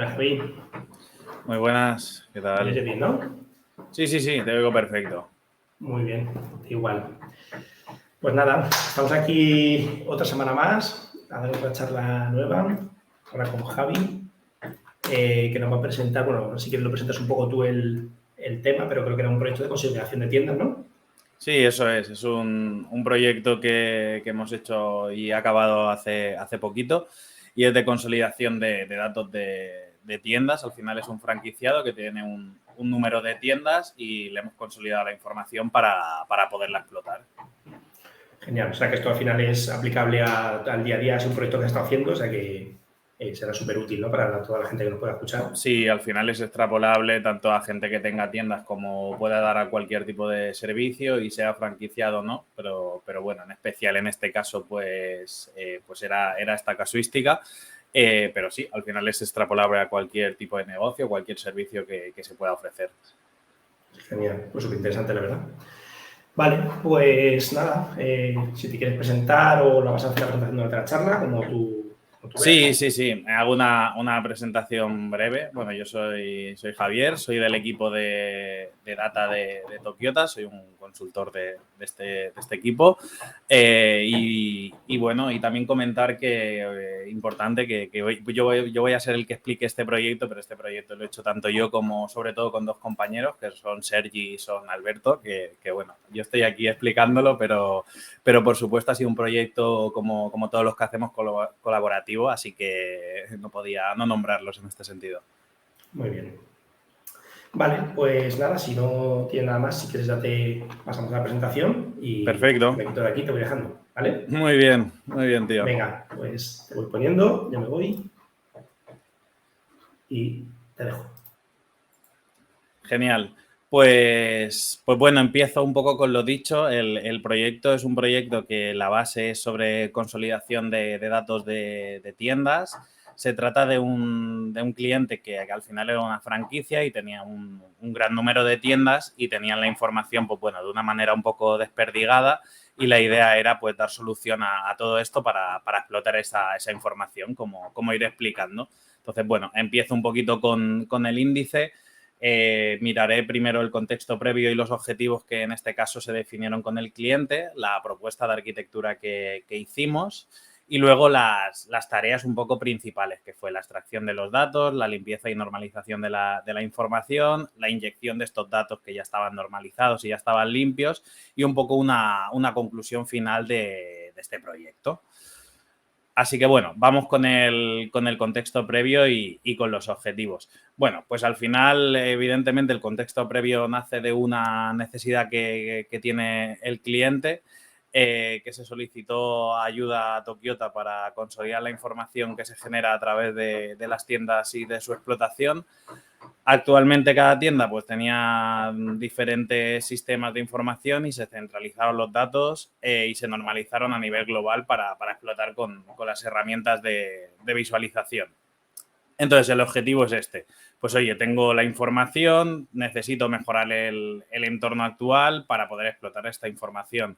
Buenas, Javi. Muy buenas, ¿qué ¿Me oyes tal? bien, no? Sí, te oigo perfecto. Muy bien, igual. Pues nada, estamos aquí otra semana más a dar otra charla nueva, ahora con Javi, que nos va a presentar, bueno, si quieres lo presentas un poco tú el tema, pero creo que era un proyecto de consolidación de tiendas, ¿no? Sí, eso es un proyecto que hemos hecho y ha acabado hace poquito y es de consolidación de datos de tiendas. Al final es un franquiciado que tiene un número de tiendas y le hemos consolidado la información para poderla explotar. Genial, o sea que esto al final es aplicable al día a día, es un proyecto que has estado haciendo, o sea que será súper útil, ¿no? Para toda la gente que nos pueda escuchar. Sí, al final es extrapolable tanto a gente que tenga tiendas como pueda dar a cualquier tipo de servicio y sea franquiciado o no, pero bueno, en especial en este caso pues era esta casuística, pero sí, al final es extrapolable a cualquier tipo de negocio, cualquier servicio que se pueda ofrecer. Genial, pues súper interesante, la verdad. Vale, pues nada, si te quieres presentar o la vas a hacer la presentación durante la charla, como tú veas. Sí, me hago una presentación breve. Bueno, yo soy Javier, soy del equipo de data de Tokiota, soy un consultor de este equipo. Y bueno, y también comentar que importante que yo voy a ser el que explique este proyecto, pero este proyecto lo he hecho tanto yo como sobre todo con dos compañeros, que son Sergi y son Alberto, que bueno, yo estoy aquí explicándolo, pero por supuesto ha sido un proyecto como todos los que hacemos colaborativo, así que no podía no nombrarlos en este sentido. Muy bien. Vale, pues nada, si no tiene nada más, si quieres ya te pasamos a la presentación y Perfecto. me quito de aquí, te voy dejando, ¿vale? Muy bien, tío. Venga, pues te voy poniendo, yo me voy y te dejo. Genial. Pues bueno, empiezo un poco con lo dicho. El proyecto es un proyecto que la base es sobre consolidación de datos de tiendas. Se trata de un cliente que al final era una franquicia y tenía un gran número de tiendas y tenían la información, pues bueno, de una manera un poco desperdigada y la idea era pues dar solución a todo esto para explotar esa información, como iré explicando. Entonces, bueno, empiezo un poquito con el índice. Miraré primero el contexto previo y los objetivos que en este caso se definieron con el cliente, la propuesta de arquitectura que hicimos y luego las tareas un poco principales, que fue la extracción de los datos, la limpieza y normalización de la información, la inyección de estos datos que ya estaban normalizados y ya estaban limpios y un poco una conclusión final de este proyecto. Así que bueno, vamos con el contexto previo y con los objetivos. Bueno, pues al final, evidentemente, el contexto previo nace de una necesidad que tiene el cliente, que se solicitó ayuda a Tokiota para consolidar la información que se genera a través de las tiendas y de su explotación. Actualmente cada tienda pues tenía diferentes sistemas de información y se centralizaron los datos y se normalizaron a nivel global para explotar con las herramientas de visualización. Entonces el objetivo es este. Pues oye, tengo la información, necesito mejorar el entorno actual para poder explotar esta información.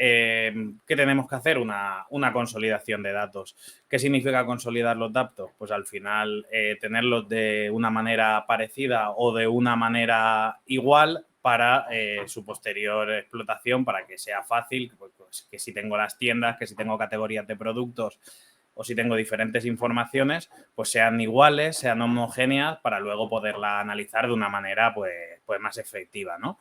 ¿Qué tenemos que hacer? Una consolidación de datos. ¿Qué significa consolidar los datos? Pues al final tenerlos de una manera parecida o de una manera igual para su posterior explotación, para que sea fácil, pues, que si tengo las tiendas, que si tengo categorías de productos o si tengo diferentes informaciones, pues sean iguales, sean homogéneas para luego poderla analizar de una manera pues más efectiva, ¿no?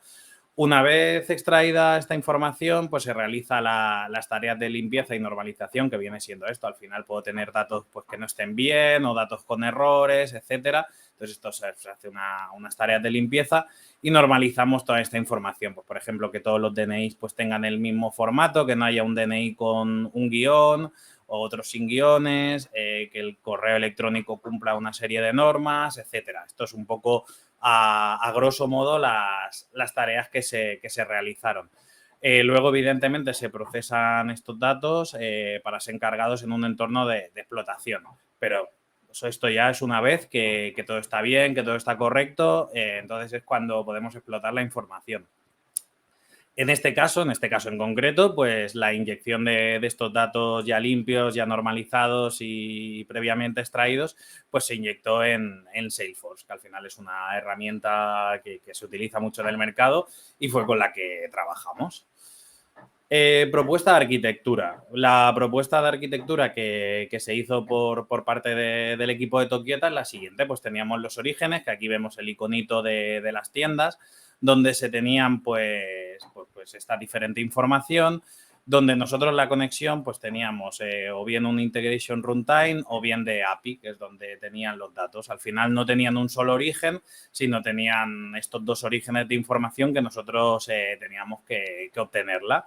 Una vez extraída esta información, pues se realiza las tareas de limpieza y normalización, que viene siendo esto. Al final puedo tener datos pues, que no estén bien o datos con errores, etcétera. Entonces, esto se hace unas tareas de limpieza y normalizamos toda esta información. Pues, por ejemplo, que todos los DNIs pues, tengan el mismo formato, que no haya un DNI con un guión o otros sin guiones, que el correo electrónico cumpla una serie de normas, etcétera. Esto es un poco a grosso modo las tareas que se realizaron. Luego, evidentemente, se procesan estos datos para ser encargados en un entorno de explotación. Pero esto ya es una vez que todo está bien, que todo está correcto, entonces es cuando podemos explotar la información. En este caso en concreto, pues la inyección de estos datos ya limpios, ya normalizados y previamente extraídos, pues se inyectó en Salesforce, que al final es una herramienta que se utiliza mucho en el mercado y fue con la que trabajamos. Propuesta de arquitectura. La propuesta de arquitectura que se hizo por parte del equipo de Tokiota es la siguiente. Pues teníamos los orígenes, que aquí vemos el iconito de las tiendas, donde se tenían pues esta diferente información, donde nosotros la conexión pues teníamos o bien un integration runtime o bien de API, que es donde tenían los datos. Al final no tenían un solo origen, sino tenían estos dos orígenes de información que nosotros teníamos que obtenerla.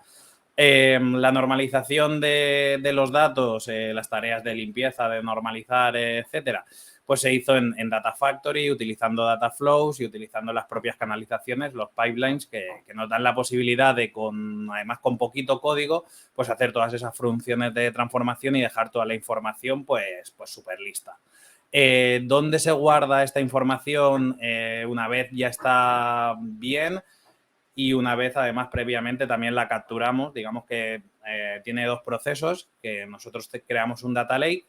La normalización de los datos, las tareas de limpieza, de normalizar, etcétera, pues se hizo en Data Factory utilizando data flows y utilizando las propias canalizaciones, los pipelines que nos dan la posibilidad de, además con poquito código, pues hacer todas esas funciones de transformación y dejar toda la información pues súper lista. ¿Dónde se guarda esta información una vez ya está bien? Y una vez, además, previamente también la capturamos. Digamos que tiene dos procesos, que nosotros creamos un data lake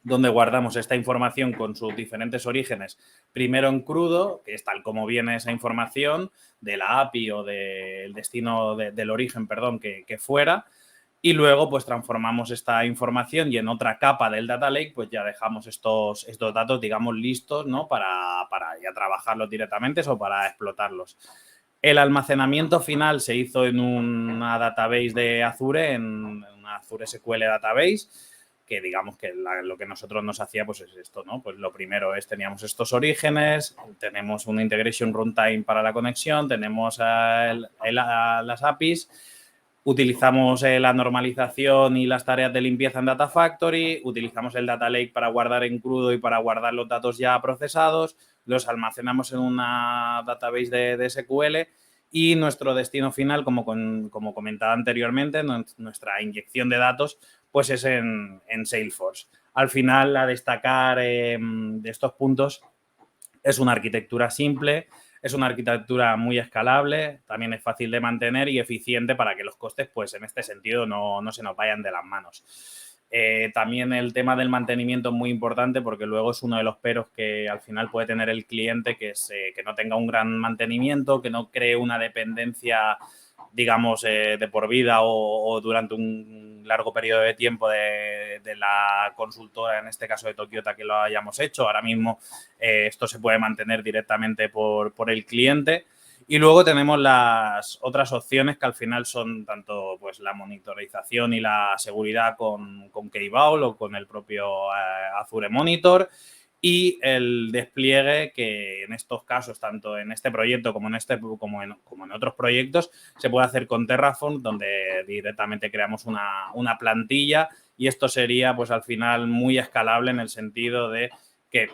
donde guardamos esta información con sus diferentes orígenes, primero en crudo, que es tal como viene esa información de la API o del destino del origen, perdón, que fuera, y luego pues transformamos esta información y en otra capa del data lake pues ya dejamos estos datos, digamos, listos, ¿no? para ya trabajarlos directamente o para explotarlos. El almacenamiento final se hizo en una database de Azure, en una Azure SQL Database, que digamos que lo que nosotros nos hacía pues es esto, ¿no? Pues lo primero es, teníamos estos orígenes, tenemos una integration runtime para la conexión, tenemos las APIs, utilizamos la normalización y las tareas de limpieza en Data Factory, utilizamos el Data Lake para guardar en crudo y para guardar los datos ya procesados, los almacenamos en una database de SQL y nuestro destino final, como comentaba anteriormente, nuestra inyección de datos, pues es en Salesforce. Al final, a destacar de estos puntos, es una arquitectura simple, es una arquitectura muy escalable, también es fácil de mantener y eficiente para que los costes, pues en este sentido, no se nos vayan de las manos. También el tema del mantenimiento es muy importante porque luego es uno de los peros que al final puede tener el cliente, que es que no tenga un gran mantenimiento, que no cree una dependencia, digamos, de por vida o durante un largo periodo de tiempo de la consultora, en este caso de Tokiota, que lo hayamos hecho. Ahora mismo esto se puede mantener directamente por el cliente. Y luego tenemos las otras opciones que al final son tanto pues la monitorización y la seguridad con Kvault o con el propio Azure Monitor y el despliegue que en estos casos, tanto en este proyecto como en otros proyectos, se puede hacer con Terraform, donde directamente creamos una plantilla y esto sería pues al final muy escalable en el sentido de que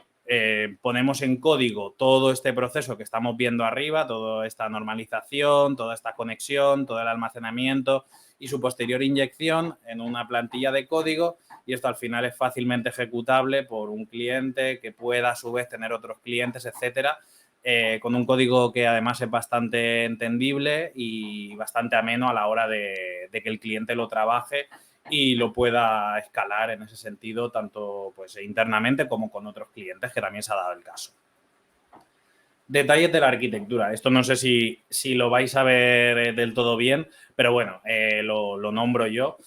ponemos en código todo este proceso que estamos viendo arriba, toda esta normalización, toda esta conexión, todo el almacenamiento y su posterior inyección en una plantilla de código y esto al final es fácilmente ejecutable por un cliente que pueda a su vez tener otros clientes, etcétera, con un código que además es bastante entendible y bastante ameno a la hora de que el cliente lo trabaje y lo pueda escalar en ese sentido, tanto pues internamente como con otros clientes, que también se ha dado el caso. Detalles de la arquitectura. Esto no sé si lo vais a ver del todo bien, pero bueno, lo nombro yo.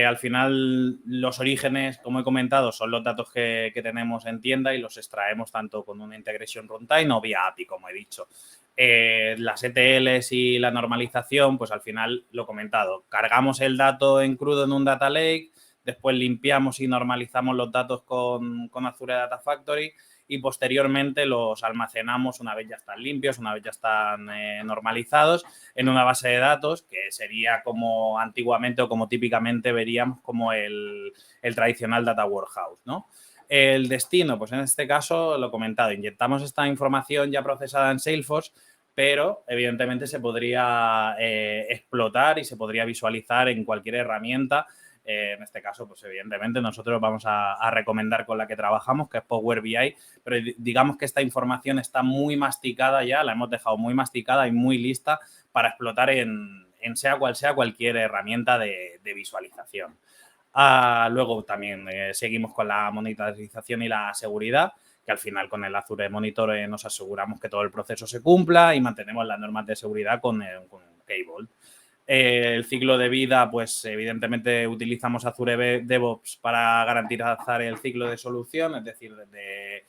Al final, los orígenes, como he comentado, son los datos que tenemos en tienda y los extraemos tanto con una integration runtime o vía API, como he dicho. Las ETLs y la normalización, pues al final, lo he comentado, cargamos el dato en crudo en un data lake, después limpiamos y normalizamos los datos con Azure Data Factory y posteriormente los almacenamos una vez ya están limpios, una vez ya están normalizados en una base de datos que sería como antiguamente o como típicamente veríamos como el tradicional Data Warehouse, ¿no? El destino, pues en este caso, lo he comentado, inyectamos esta información ya procesada en Salesforce, pero evidentemente se podría explotar y se podría visualizar en cualquier herramienta. En este caso, pues evidentemente nosotros vamos a recomendar con la que trabajamos, que es Power BI, pero digamos que esta información está muy masticada ya, la hemos dejado muy masticada y muy lista para explotar en sea cual sea cualquier herramienta de visualización. Luego también seguimos con la monitorización y la seguridad, que al final con el Azure Monitor nos aseguramos que todo el proceso se cumpla y mantenemos las normas de seguridad con Keyboard. El ciclo de vida, pues evidentemente utilizamos Azure DevOps para garantizar el ciclo de solución, es decir, desde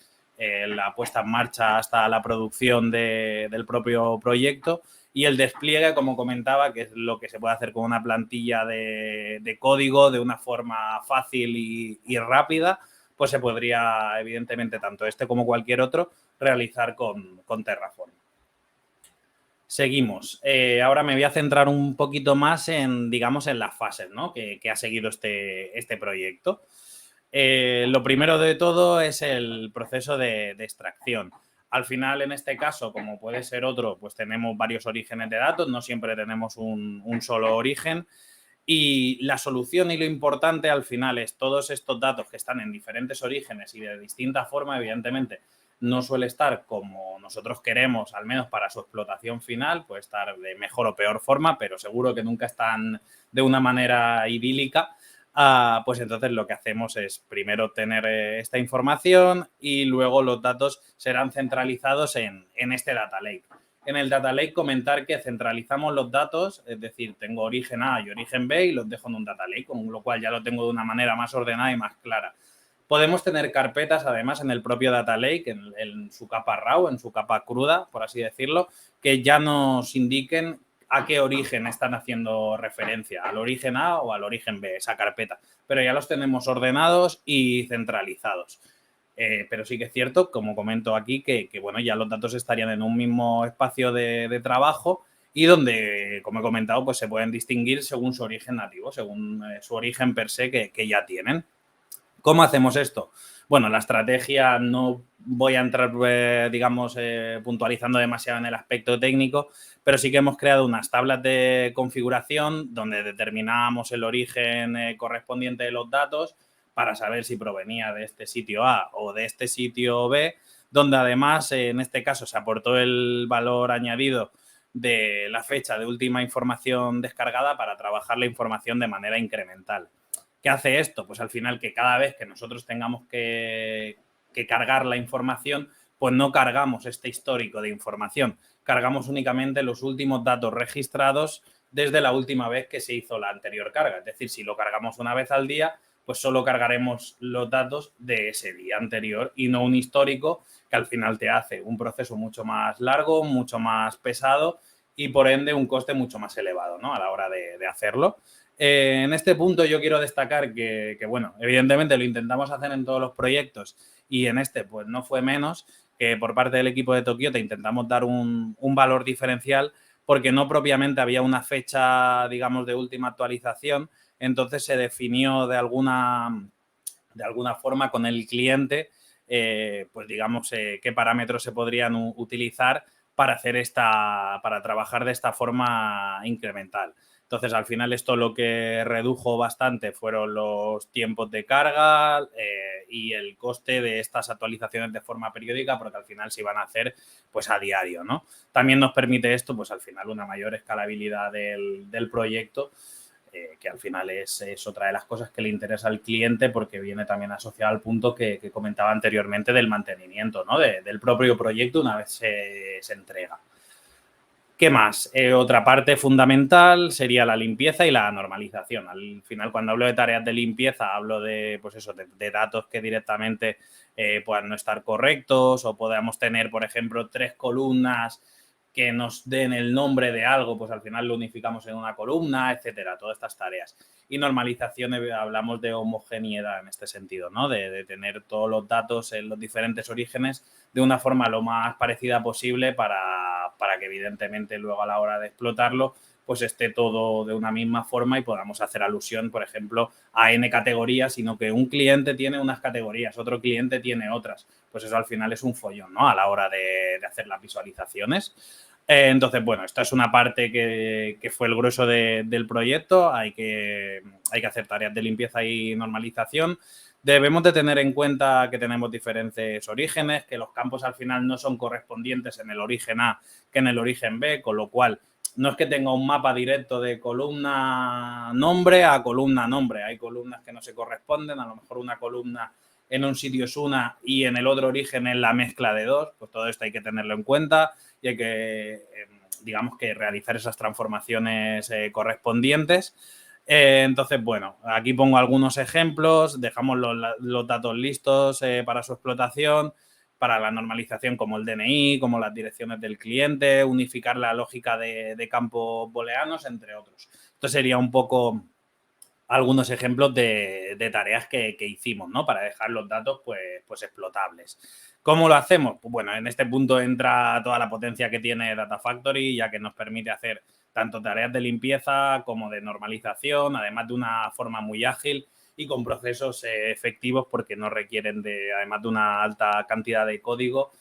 la puesta en marcha hasta la producción del propio proyecto, y el despliegue, como comentaba, que es lo que se puede hacer con una plantilla de código de una forma fácil y rápida, pues se podría, evidentemente, tanto este como cualquier otro, realizar con Terraform. Seguimos. Ahora me voy a centrar un poquito más en, digamos, en las fases, ¿no?, que ha seguido este proyecto. Lo primero de todo es el proceso de extracción. Al final, en este caso, como puede ser otro, pues tenemos varios orígenes de datos, no siempre tenemos un solo origen. Y la solución y lo importante al final es todos estos datos que están en diferentes orígenes y de distinta forma, evidentemente, no suele estar como nosotros queremos, al menos para su explotación final, puede estar de mejor o peor forma, pero seguro que nunca están de una manera idílica. Pues entonces lo que hacemos es primero tener esta información y luego los datos serán centralizados en este Data Lake. En el Data Lake comentar que centralizamos los datos, es decir, tengo origen A y origen B y los dejo en un Data Lake, con lo cual ya lo tengo de una manera más ordenada y más clara. Podemos tener carpetas, además, en el propio Data Lake, en su capa raw, en su capa cruda, por así decirlo, que ya nos indiquen a qué origen están haciendo referencia, al origen A o al origen B, esa carpeta. Pero ya los tenemos ordenados y centralizados. Pero sí que es cierto, como comento aquí, que bueno, ya los datos estarían en un mismo espacio de trabajo y donde, como he comentado, pues se pueden distinguir según su origen nativo, según su origen per se que ya tienen. ¿Cómo hacemos esto? Bueno, la estrategia no voy a entrar, digamos, puntualizando demasiado en el aspecto técnico, pero sí que hemos creado unas tablas de configuración donde determinamos el origen correspondiente de los datos para saber si provenía de este sitio A o de este sitio B, donde además, en este caso, se aportó el valor añadido de la fecha de última información descargada para trabajar la información de manera incremental. ¿Qué hace esto? Pues al final que cada vez que nosotros tengamos que cargar la información, pues no cargamos este histórico de información, cargamos únicamente los últimos datos registrados desde la última vez que se hizo la anterior carga. Es decir, si lo cargamos una vez al día, pues solo cargaremos los datos de ese día anterior y no un histórico que al final te hace un proceso mucho más largo, mucho más pesado y por ende un coste mucho más elevado, ¿no?, a la hora de hacerlo. En este punto yo quiero destacar que, bueno, evidentemente lo intentamos hacer en todos los proyectos y en este pues no fue menos, que por parte del equipo de Tokiota intentamos dar un valor diferencial porque no propiamente había una fecha, digamos, de última actualización, entonces se definió de alguna forma con el cliente, pues digamos, qué parámetros se podrían utilizar para trabajar de esta forma incremental. Entonces, al final esto lo que redujo bastante fueron los tiempos de carga y el coste de estas actualizaciones de forma periódica, porque al final se iban a hacer pues a diario, ¿no? También nos permite esto, pues al final, una mayor escalabilidad del proyecto, que al final es otra de las cosas que le interesa al cliente porque viene también asociado al punto que comentaba anteriormente del mantenimiento, ¿no?, del propio proyecto una vez se entrega. ¿Qué más? Otra parte fundamental sería la limpieza y la normalización. Al final, cuando hablo de tareas de limpieza, hablo de, pues eso, de datos que directamente puedan no estar correctos o podamos tener, por ejemplo, 3 columnas que nos den el nombre de algo, pues al final lo unificamos en una columna, etcétera, todas estas tareas. Y normalización, hablamos de homogeneidad en este sentido, ¿no?, de tener todos los datos en los diferentes orígenes de una forma lo más parecida posible para que evidentemente luego a la hora de explotarlo pues esté todo de una misma forma y podamos hacer alusión, por ejemplo, a N categorías, sino que un cliente tiene unas categorías, otro cliente tiene otras. Pues eso al final es un follón, ¿no?, a la hora de hacer las visualizaciones. Entonces, bueno, esta es una parte que fue el grueso del proyecto. Hay que hacer tareas de limpieza y normalización. Debemos de tener en cuenta que tenemos diferentes orígenes, que los campos al final no son correspondientes en el origen A que en el origen B, con lo cual no es que tenga un mapa directo de columna nombre a columna nombre. Hay columnas que no se corresponden, a lo mejor una columna en un sitio es una y en el otro origen es la mezcla de dos. Pues todo esto hay que tenerlo en cuenta y hay que, digamos, que realizar esas transformaciones correspondientes. Entonces, bueno, aquí pongo algunos ejemplos, dejamos los datos listos para su explotación, para la normalización como el DNI, como las direcciones del cliente, unificar la lógica de campos booleanos, entre otros. Esto sería un poco algunos ejemplos de tareas que hicimos, ¿no? Para dejar los datos pues explotables. ¿Cómo lo hacemos? Pues bueno, en este punto entra toda la potencia que tiene Data Factory, ya que nos permite hacer tanto tareas de limpieza como de normalización, además de una forma muy ágil y con procesos efectivos porque no requieren además de una alta cantidad de código,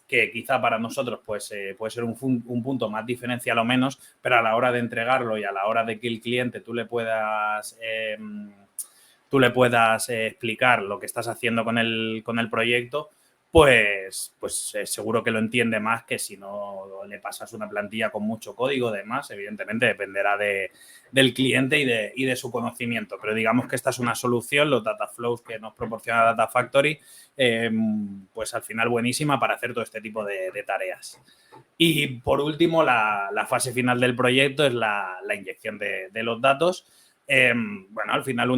que quizá para nosotros pues, puede ser un punto más diferencial o menos, pero a la hora de entregarlo y a la hora de que el cliente tú le puedas explicar lo que estás haciendo con el proyecto, pues seguro que lo entiende más que si no le pasas una plantilla con mucho código. Además, evidentemente dependerá del cliente y de su conocimiento, pero digamos que esta es una solución, los data flows que nos proporciona Data Factory, pues al final buenísima para hacer todo este tipo de tareas. Y por último, la fase final del proyecto es la inyección de los datos. Bueno, al final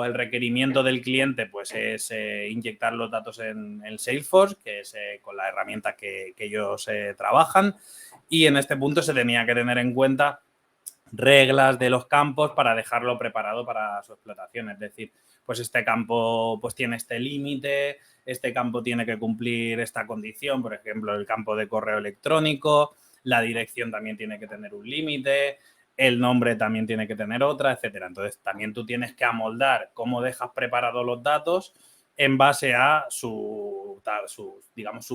el requerimiento del cliente pues es inyectar los datos en el Salesforce, que es con la herramienta que ellos trabajan, y en este punto se tenía que tener en cuenta reglas de los campos para dejarlo preparado para su explotación. Es decir, pues este campo pues tiene este límite, este campo tiene que cumplir esta condición, por ejemplo, el campo de correo electrónico, la dirección también tiene que tener un límite, el nombre también tiene que tener otra, etcétera. Entonces, también tú tienes que amoldar cómo dejas preparados los datos en base a su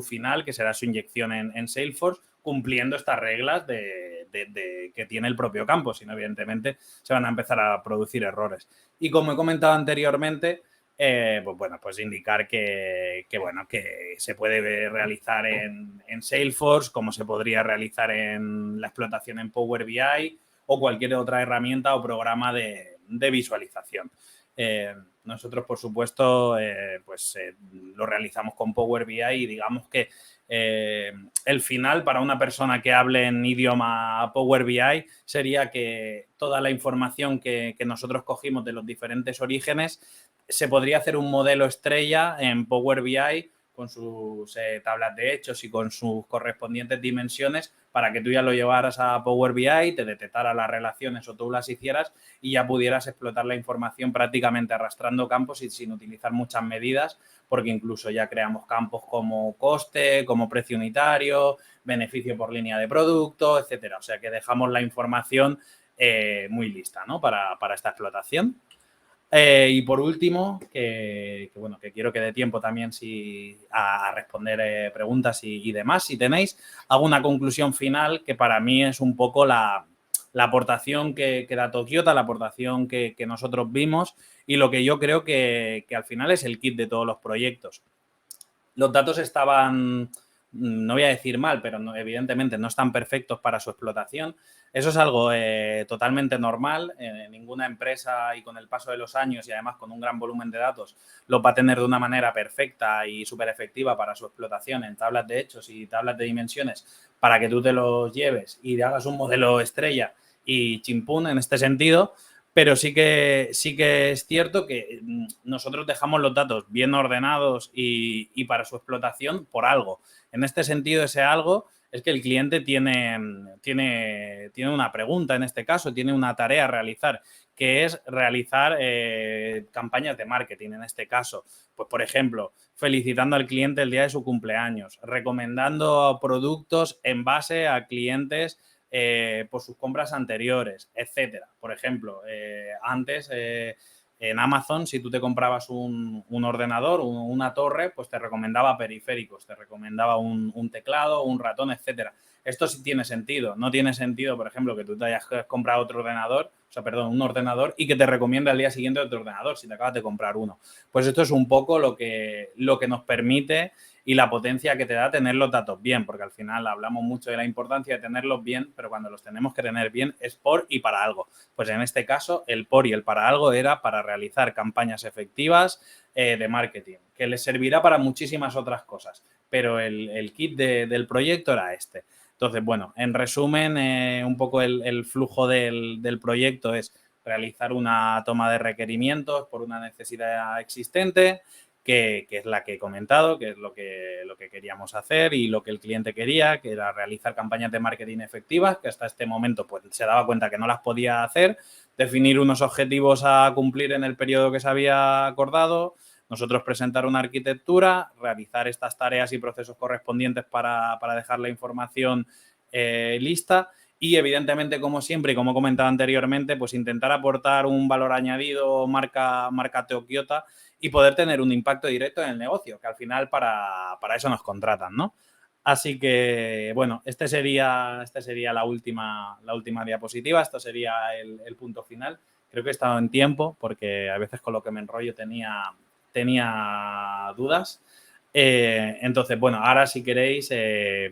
final, que será su inyección en Salesforce, cumpliendo estas reglas que tiene el propio campo, sino evidentemente se van a empezar a producir errores. Y como he comentado anteriormente, pues indicar que se puede realizar en Salesforce, como se podría realizar en la explotación en Power BI o cualquier otra herramienta o programa de visualización. Nosotros, por supuesto, lo realizamos con Power BI y digamos que el final para una persona que hable en idioma Power BI sería que toda la información que nosotros cogimos de los diferentes orígenes se podría hacer un modelo estrella en Power BI con sus tablas de hechos y con sus correspondientes dimensiones para que tú ya lo llevaras a Power BI, te detectara las relaciones o tú las hicieras y ya pudieras explotar la información prácticamente arrastrando campos y sin utilizar muchas medidas, porque incluso ya creamos campos como coste, como precio unitario, beneficio por línea de producto, etcétera. O sea que dejamos la información muy lista, ¿no? para esta explotación. Y por último, que quiero que dé tiempo también a responder preguntas y demás, si tenéis, hago una conclusión final que para mí es un poco la aportación que da Tokiota, la aportación que nosotros vimos y lo que yo creo que al final es el kit de todos los proyectos. Los datos estaban, no voy a decir mal, pero evidentemente no están perfectos para su explotación. Eso es algo totalmente normal. Ninguna empresa y con el paso de los años y además con un gran volumen de datos lo va a tener de una manera perfecta y súper efectiva para su explotación en tablas de hechos y tablas de dimensiones para que tú te los lleves y hagas un modelo estrella y chimpún en este sentido. Pero sí que es cierto que nosotros dejamos los datos bien ordenados y para su explotación por algo. En este sentido, ese algo es que el cliente tiene una pregunta en este caso, tiene una tarea a realizar, que es realizar campañas de marketing en este caso. Pues, por ejemplo, felicitando al cliente el día de su cumpleaños, recomendando productos en base a clientes por sus compras anteriores, etcétera. Por ejemplo, antes en Amazon, si tú te comprabas un ordenador, una torre, pues te recomendaba periféricos, te recomendaba un teclado, un ratón, etcétera. Esto sí tiene sentido. No tiene sentido, por ejemplo, que tú te hayas comprado un ordenador y que te recomiende al día siguiente otro ordenador si te acabas de comprar uno. Pues esto es un poco lo que nos permite y la potencia que te da tener los datos bien, porque al final hablamos mucho de la importancia de tenerlos bien, pero cuando los tenemos que tener bien es por y para algo. Pues en este caso, el por y el para algo era para realizar campañas efectivas de marketing, que les servirá para muchísimas otras cosas, pero el kit del proyecto era este. Entonces, bueno, en resumen, un poco el flujo del proyecto es realizar una toma de requerimientos por una necesidad existente, que es la que he comentado, que es lo que queríamos hacer y lo que el cliente quería, que era realizar campañas de marketing efectivas, que hasta este momento pues, se daba cuenta que no las podía hacer, definir unos objetivos a cumplir en el periodo que se había acordado, nosotros presentar una arquitectura, realizar estas tareas y procesos correspondientes para dejar la información lista y, evidentemente, como siempre y como he comentado anteriormente, pues intentar aportar un valor añadido marca Tokiota y poder tener un impacto directo en el negocio, que al final para eso nos contratan, ¿no? Así que, bueno, este sería la última diapositiva, esto sería el punto final. Creo que he estado en tiempo porque a veces con lo que me enrollo tenía dudas. Entonces, bueno, ahora si queréis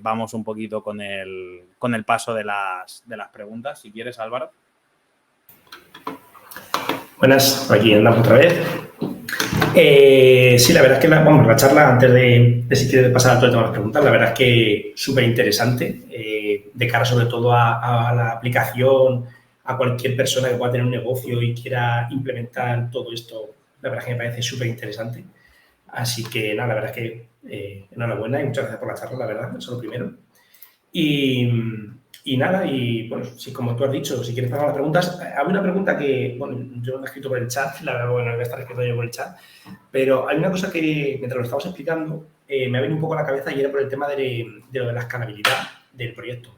vamos un poquito con el paso de las preguntas. Si quieres, Álvaro. Buenas, aquí andamos otra vez. Sí, la verdad es que la charla, antes de si quieres pasar a todo el tema de las preguntas, la verdad es que súper interesante, de cara sobre todo a la aplicación, a cualquier persona que pueda tener un negocio y quiera implementar todo esto, la verdad es que me parece súper interesante. Así que nada, la verdad es que enhorabuena y muchas gracias por la charla, la verdad, eso es lo primero. Y nada, y bueno, si como tú has dicho, si quieres pasar a las preguntas, hay una pregunta que, bueno, yo no la he escrito por el chat, la verdad, bueno, voy a estar escrito yo por el chat, pero hay una cosa que, mientras lo estabas explicando, me ha venido un poco a la cabeza y era por el tema de lo de la escalabilidad del proyecto.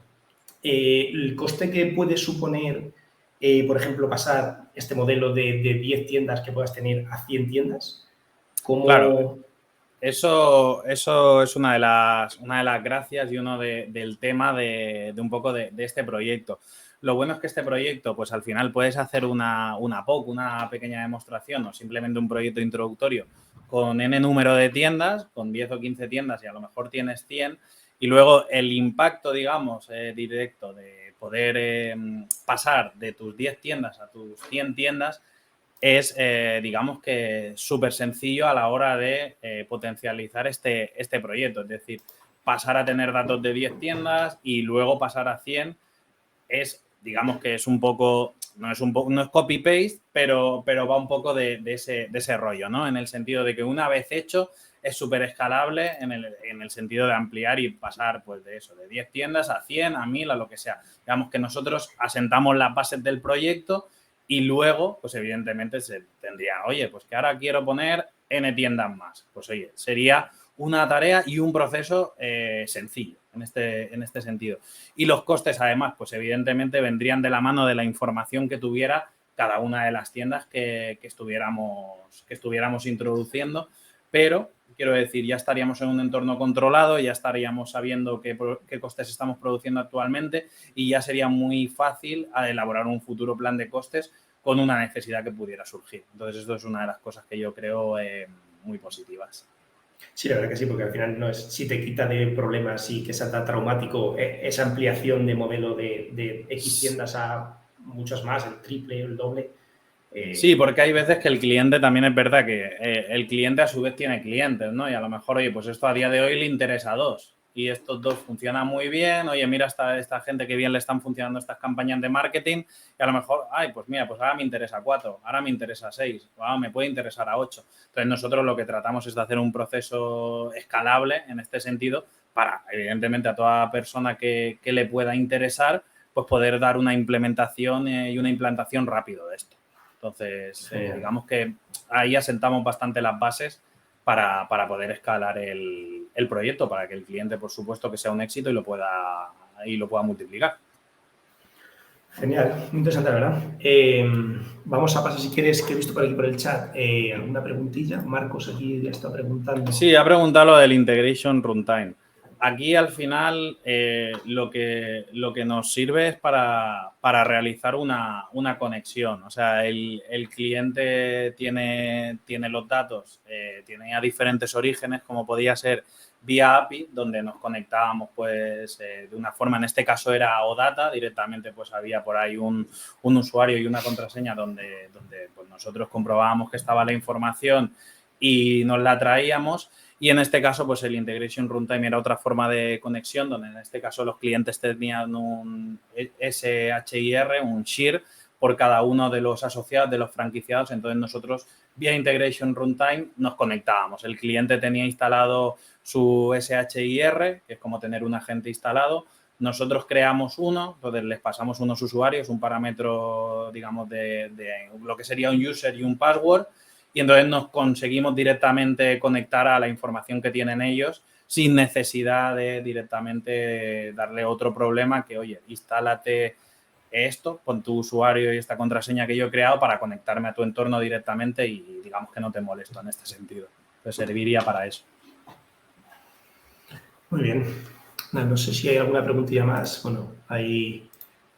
El coste que puede suponer, por ejemplo, pasar este modelo de 10 tiendas que puedas tener a 100 tiendas, ¿cómo...? Claro, eso es una de las gracias y uno del tema de un poco de este proyecto. Lo bueno es que este proyecto, pues al final puedes hacer una POC, una pequeña demostración o simplemente un proyecto introductorio con N número de tiendas, con 10 o 15 tiendas y a lo mejor tienes 100 y luego el impacto, digamos, directo de poder pasar de tus 10 tiendas a tus 100 tiendas es, digamos que, súper sencillo a la hora de potencializar este proyecto. Es decir, pasar a tener datos de 10 tiendas y luego pasar a 100 es, digamos que es un poco, no es copy-paste, pero va un poco de ese rollo, ¿no? En el sentido de que una vez hecho es súper escalable en el sentido de ampliar y pasar pues de eso, de 10 tiendas a 100, a 1000, a lo que sea. Digamos que nosotros asentamos las bases del proyecto y luego, pues evidentemente se tendría, oye, pues que ahora quiero poner N tiendas más. Pues oye, sería una tarea y un proceso sencillo en este sentido. Y los costes, además, pues evidentemente vendrían de la mano de la información que tuviera cada una de las tiendas que estuviéramos introduciendo, pero quiero decir, ya estaríamos en un entorno controlado, ya estaríamos sabiendo qué costes estamos produciendo actualmente y ya sería muy fácil elaborar un futuro plan de costes con una necesidad que pudiera surgir. Entonces, esto es una de las cosas que yo creo muy positivas. Sí, la verdad que sí, porque al final no es si te quita de problemas y que sea tan traumático esa ampliación de modelo de X tiendas a muchas más, el triple, el doble. Sí, porque hay veces que el cliente también es verdad que el cliente a su vez tiene clientes, ¿no? Y a lo mejor, oye, pues esto a día de hoy le interesa a dos y estos dos funcionan muy bien, oye, mira esta gente que bien le están funcionando estas campañas de marketing y a lo mejor, ay, pues mira, pues ahora me interesa a 4, ahora me interesa a 6, ahora me puede interesar a 8. Entonces nosotros lo que tratamos es de hacer un proceso escalable en este sentido para, evidentemente, a toda persona que le pueda interesar, pues poder dar una implementación y una implantación rápido de esto. Entonces, digamos que ahí asentamos bastante las bases para poder escalar el proyecto, para que el cliente, por supuesto, que sea un éxito y lo pueda multiplicar. Genial, muy interesante, la verdad. Vamos a pasar, si quieres, que he visto por aquí por el chat alguna preguntilla. Marcos aquí ya está preguntando. Sí, ha preguntado lo del Integration Runtime. Aquí, al final, lo que nos sirve es para realizar una conexión. O sea, el cliente tiene los datos, tiene a diferentes orígenes, como podía ser vía API, donde nos conectábamos pues de una forma, en este caso era OData, directamente pues había por ahí un usuario y una contraseña donde pues, nosotros comprobábamos que estaba la información y nos la traíamos. Y en este caso, pues el Integration Runtime era otra forma de conexión, donde en este caso los clientes tenían un SHIR, un share, por cada uno de los asociados, de los franquiciados. Entonces nosotros, vía Integration Runtime, nos conectábamos. El cliente tenía instalado su SHIR, que es como tener un agente instalado. Nosotros creamos uno, entonces les pasamos unos usuarios, un parámetro, digamos, de lo que sería un user y un password. Y entonces nos conseguimos directamente conectar a la información que tienen ellos sin necesidad de directamente darle otro problema que, oye, instálate esto, pon tu usuario y esta contraseña que yo he creado para conectarme a tu entorno directamente y digamos que no te molesto en este sentido. Pues serviría para eso. Muy bien. No sé si hay alguna preguntilla más. Bueno, hay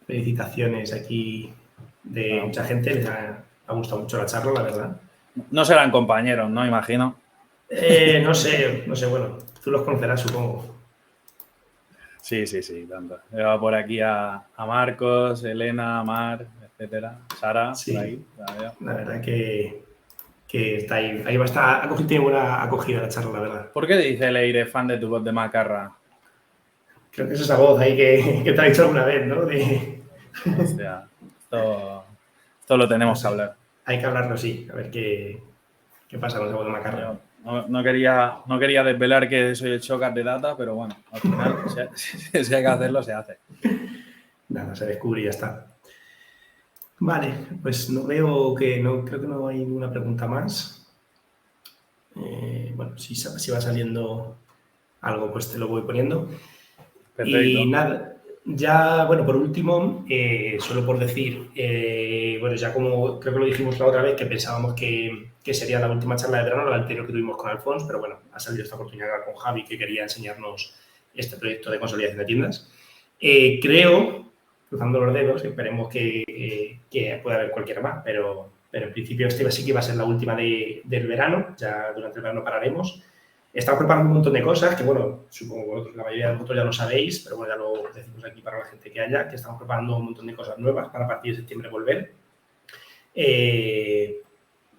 felicitaciones aquí de mucha gente. Les ha gustado mucho la charla, la verdad. No serán compañeros, ¿no? Imagino. No sé, bueno, tú los conocerás, supongo. Sí, tanto. Lleva por aquí a Marcos, Elena, Mar, etcétera. Sara, Sí, por ahí. la verdad que está ahí va a estar, tiene buena acogida la charla, la verdad. ¿Por qué dice Leire fan de tu voz de macarra? Creo que es esa voz ahí que te ha dicho alguna vez, ¿no? Hostia, esto lo tenemos que hablar. Hay que hablarlo, sí, a ver qué pasa con esa voz de macarra. No quería desvelar que soy el Shocker de Data, pero bueno, al final, si hay que hacerlo, se hace. Nada, se descubre y ya está. Vale, pues creo que no hay ninguna pregunta más. Bueno, si va saliendo algo, pues te lo voy poniendo. Perfecto. Y nada, ya, bueno, por último, solo por decir, bueno, ya como creo que lo dijimos la otra vez, que pensábamos que sería la última charla de verano, la anterior que tuvimos con Alfons, pero bueno, ha salido esta oportunidad con Javi, que quería enseñarnos este proyecto de consolidación de tiendas. Creo, cruzando los dedos, esperemos que pueda haber cualquiera más, pero en principio este sí que va a ser la última del verano, ya durante el verano pararemos. Estamos preparando un montón de cosas que, bueno, supongo que la mayoría de vosotros ya lo sabéis, pero bueno, ya lo decimos aquí para la gente que haya, que estamos preparando un montón de cosas nuevas para a partir de septiembre volver.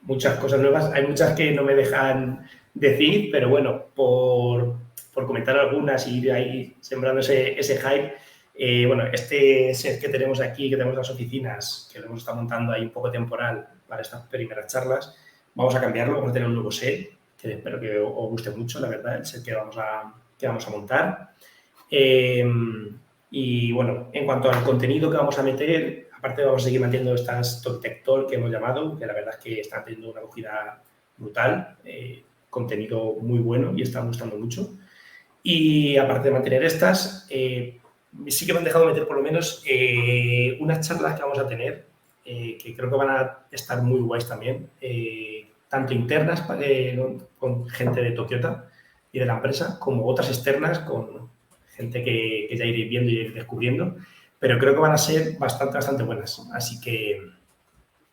Muchas cosas nuevas, hay muchas que no me dejan decir, pero bueno, por comentar algunas y ir ahí sembrando ese hype, bueno, este set que tenemos aquí, que tenemos las oficinas, que lo hemos estado montando ahí un poco temporal para estas primeras charlas, vamos a cambiarlo, vamos a tener un nuevo set, que espero que os guste mucho, la verdad, el set que vamos a montar. Y bueno, en cuanto al contenido que vamos a meter, aparte vamos a seguir manteniendo estas Talk Tech Talk que hemos llamado, que la verdad es que están teniendo una acogida brutal, contenido muy bueno y están gustando mucho. Y aparte de mantener estas, sí que me han dejado meter por lo menos unas charlas que vamos a tener, que creo que van a estar muy guays también, tanto internas con gente de Tokiota y de la empresa, como otras externas con gente que ya iré viendo y ir descubriendo, pero creo que van a ser bastante buenas. Así que,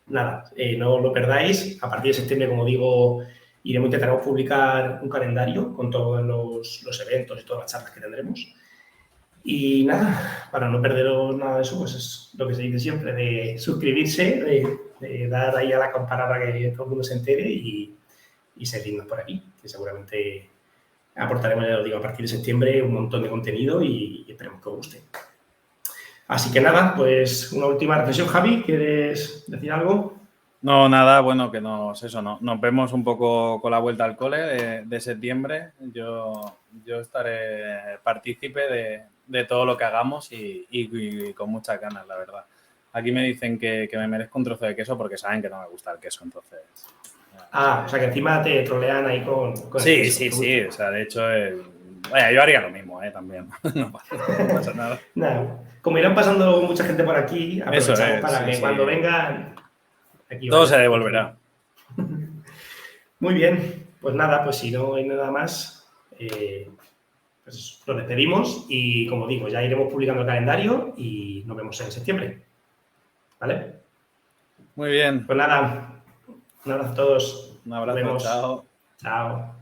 nada, no lo perdáis. A partir de septiembre, como digo, intentaremos publicar un calendario con todos los eventos y todas las charlas que tendremos. Y nada, para no perderos nada de eso, pues es lo que se dice siempre, de suscribirse, de dar ahí a la campana para que todo el mundo se entere y seguirnos por aquí, que seguramente aportaremos, ya lo digo, a partir de septiembre un montón de contenido y esperemos que os guste. Así que nada, pues una última reflexión, Javi, ¿quieres decir algo? No, nada, bueno, que nos vemos un poco con la vuelta al cole de septiembre. Yo estaré partícipe de todo lo que hagamos y con muchas ganas, la verdad. Aquí me dicen que me merezco un trozo de queso porque saben que no me gusta el queso, entonces... O sea que encima te trolean ahí con sí, el queso. Sí, o sea, de hecho, vaya, yo haría lo mismo, también, no pasa nada. Nada, como irán pasando mucha gente por aquí, aprovechamos para que cuando vengan... Aquí todo se devolverá. Muy bien, pues nada, pues si no hay nada más, pues lo despedimos y como digo, ya iremos publicando el calendario y nos vemos en septiembre. ¿Vale? Muy bien. Pues nada, un abrazo a todos. Un abrazo, chao. Chao.